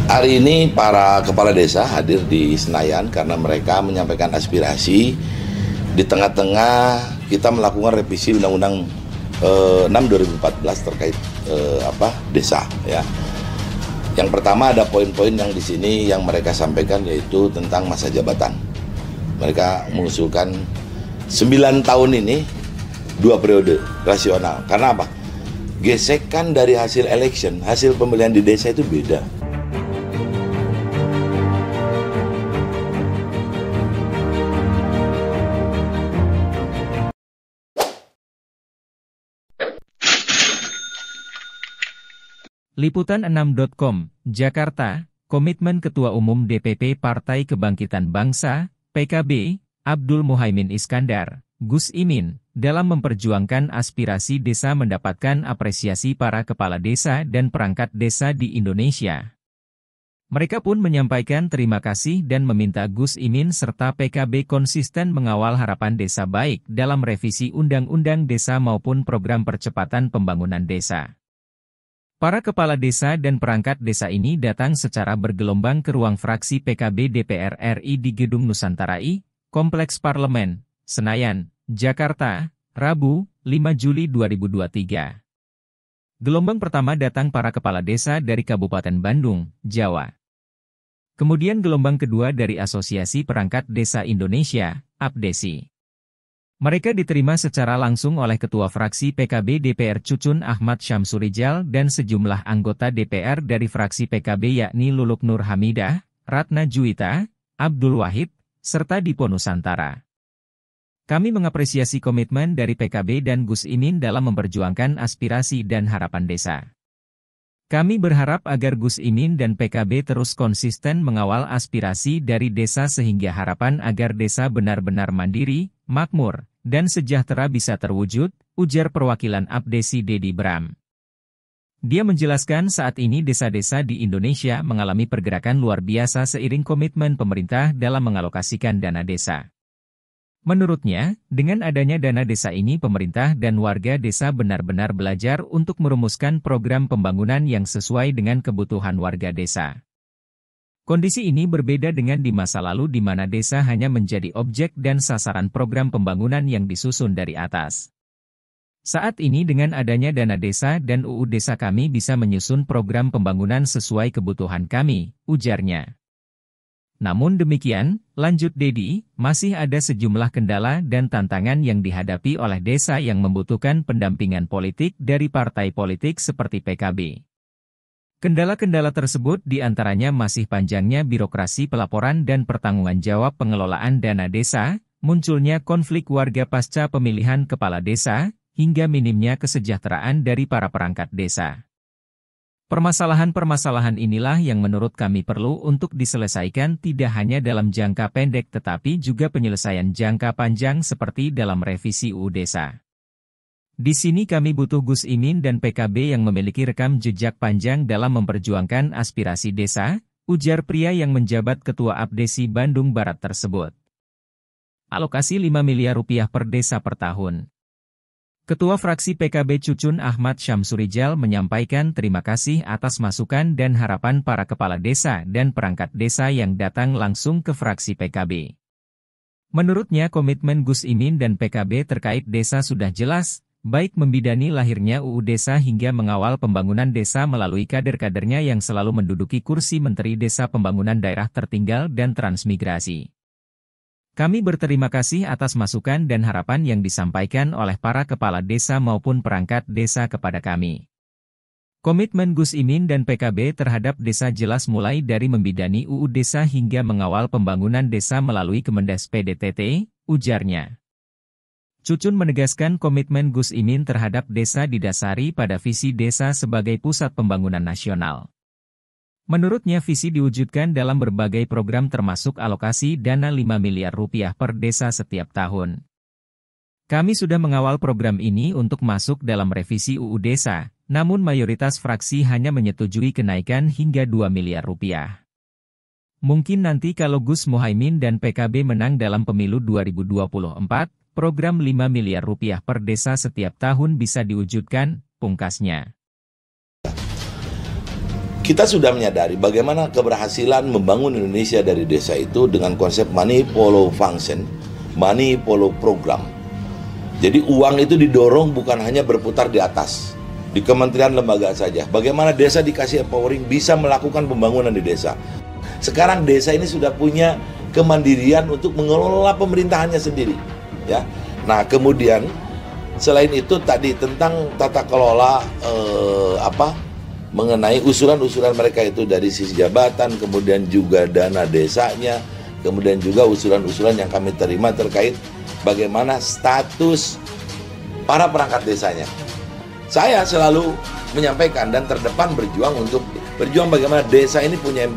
Hari ini para kepala desa hadir di Senayan karena mereka menyampaikan aspirasi di tengah-tengah kita melakukan revisi Undang-Undang 6 2014 terkait desa ya. Yang pertama ada poin-poin yang di sini yang mereka sampaikan yaitu tentang masa jabatan. Mereka mengusulkan 9 tahun ini 2 periode rasional. Karena apa? Gesekan dari hasil election, hasil pemilihan di desa itu beda. Liputan6.com, Jakarta, Komitmen Ketua Umum DPP Partai Kebangkitan Bangsa, PKB, Abdul Muhaimin Iskandar, Gus Imin, dalam memperjuangkan aspirasi desa mendapatkan apresiasi para kepala desa dan perangkat desa di Indonesia. Mereka pun menyampaikan terima kasih dan meminta Gus Imin serta PKB konsisten mengawal harapan desa baik dalam revisi Undang-Undang Desa maupun program percepatan pembangunan desa. Para kepala desa dan perangkat desa ini datang secara bergelombang ke ruang fraksi PKB DPR RI di Gedung Nusantara I, Kompleks Parlemen, Senayan, Jakarta, Rabu, 5 Juli 2023. Gelombang pertama datang para kepala desa dari Kabupaten Bandung, Jawa. Kemudian gelombang kedua dari Asosiasi Perangkat Desa Indonesia, APDESI. Mereka diterima secara langsung oleh Ketua Fraksi PKB DPR Cucun Ahmad Syamsurijal dan sejumlah anggota DPR dari fraksi PKB yakni Luluk Nur Hamidah, Ratna Juwita, Abdul Wahid, serta Dipo Nusantara. Kami mengapresiasi komitmen dari PKB dan Gus Imin dalam memperjuangkan aspirasi dan harapan desa. Kami berharap agar Gus Imin dan PKB terus konsisten mengawal aspirasi dari desa sehingga harapan agar desa benar-benar mandiri, makmur, dan sejahtera bisa terwujud, ujar perwakilan APDESI Dedi Bram. Dia menjelaskan saat ini desa-desa di Indonesia mengalami pergerakan luar biasa seiring komitmen pemerintah dalam mengalokasikan dana desa. Menurutnya, dengan adanya dana desa ini pemerintah dan warga desa benar-benar belajar untuk merumuskan program pembangunan yang sesuai dengan kebutuhan warga desa. Kondisi ini berbeda dengan di masa lalu di mana desa hanya menjadi objek dan sasaran program pembangunan yang disusun dari atas. Saat ini dengan adanya dana desa dan UU Desa kami bisa menyusun program pembangunan sesuai kebutuhan kami, ujarnya. Namun demikian, lanjut Dedi, masih ada sejumlah kendala dan tantangan yang dihadapi oleh desa yang membutuhkan pendampingan politik dari partai politik seperti PKB. Kendala-kendala tersebut diantaranya masih panjangnya birokrasi pelaporan dan pertanggungan jawab pengelolaan dana desa, munculnya konflik warga pasca pemilihan kepala desa, hingga minimnya kesejahteraan dari para perangkat desa. Permasalahan-permasalahan inilah yang menurut kami perlu untuk diselesaikan tidak hanya dalam jangka pendek tetapi juga penyelesaian jangka panjang seperti dalam revisi UU Desa. Di sini kami butuh Gus Imin dan PKB yang memiliki rekam jejak panjang dalam memperjuangkan aspirasi desa, ujar pria yang menjabat Ketua APDESI Bandung Barat tersebut. Alokasi 5 miliar rupiah per desa per tahun. Ketua Fraksi PKB Cucun Ahmad Syamsurijal menyampaikan terima kasih atas masukan dan harapan para kepala desa dan perangkat desa yang datang langsung ke fraksi PKB. Menurutnya komitmen Gus Imin dan PKB terkait desa sudah jelas, baik membidani lahirnya UU Desa hingga mengawal pembangunan desa melalui kader-kadernya yang selalu menduduki kursi Menteri Desa Pembangunan Daerah Tertinggal dan Transmigrasi. Kami berterima kasih atas masukan dan harapan yang disampaikan oleh para kepala desa maupun perangkat desa kepada kami. Komitmen Gus Imin dan PKB terhadap desa jelas mulai dari membidani UU Desa hingga mengawal pembangunan desa melalui Kemendes PDTT, ujarnya. Cucun menegaskan komitmen Gus Imin terhadap desa didasari pada visi desa sebagai pusat pembangunan nasional. Menurutnya visi diwujudkan dalam berbagai program termasuk alokasi dana 5 miliar rupiah per desa setiap tahun. Kami sudah mengawal program ini untuk masuk dalam revisi UU Desa, namun mayoritas fraksi hanya menyetujui kenaikan hingga 2 miliar rupiah. Mungkin nanti kalau Gus Muhaimin dan PKB menang dalam pemilu 2024, program 5 miliar rupiah per desa setiap tahun bisa diwujudkan, pungkasnya. kita sudah menyadari bagaimana keberhasilan membangun Indonesia dari desa itu dengan konsep money follow function, money follow program. Jadi uang itu didorong bukan hanya berputar di atas, di kementerian lembaga saja. Bagaimana desa dikasih empowering bisa melakukan pembangunan di desa. Sekarang desa ini sudah punya kemandirian untuk mengelola pemerintahannya sendiri. Ya. Nah kemudian selain itu tadi tentang tata kelola mengenai usulan-usulan mereka itu dari sisi jabatan, kemudian juga dana desanya, kemudian juga usulan-usulan yang kami terima terkait bagaimana status para perangkat desanya. Saya selalu menyampaikan dan terdepan berjuang bagaimana desa ini punya